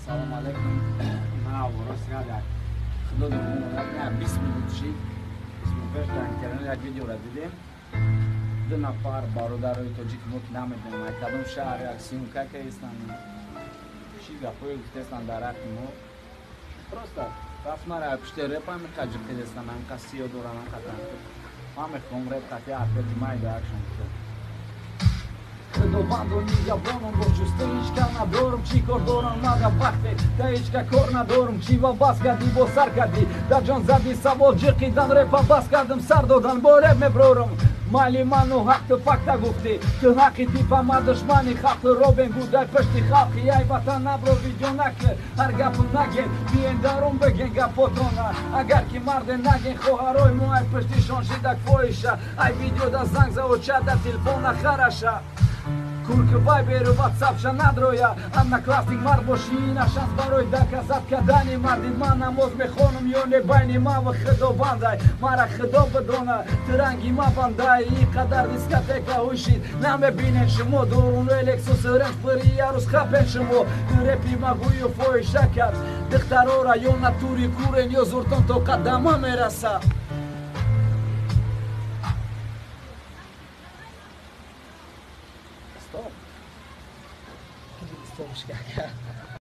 Салом алейкум. На вороси як худодумон як 20 минут шид. 25 дар интернет як видеоро дидем. Ду нафар бародарои тоҷик мо ки намедонем кадом шаҳр як сиюмкака ҳастанд. Чӣ гапҳое гуфтаестанд дар ҳаққи мо. Просто рафтмара пишти репа мекаҷиб кадестанд ҳамка сиё дорам ҳамка танқид. Ман мехоҳам реп қатъи ҳарфети майда акшон кунам. Худовандони ябонам бо ҷуста ҳичка надорам чӣ кор дорам мага вақте да ҳичка кор надорам чӣ ва бас кардӣ бо сар кардӣ дар ҷон задӣ савол ҷиқидан репа бас кардам сар додан бо реп меброрам майли ману ҳақту факта гуфтӣ ту ҳаққи типама душмани халқу робин будай пашти халқи ай ватан набро видео накер ҳар гапу наген биен дарун беген гапотона агар ки марде наген хоҳарои мо ай паштишон шидак фоиша ай видео да занг заоча да телефона хараша курки вайберу ватсапша надроя одноклассник мард бошӣ ина шанс барои доказат кардани марди ман намоз мехонам ё не байни ман ва худовандай мара худо бидона тиранги мабандай ин қадар дискотека ҳушид намебинен шумо дурунӯи лексуси ренҷ пири ярӯз хапен шумо репи магӯю фоҳиша кард духтарора ё натури курен ё зуртон то қадама мераса Stop. Stop,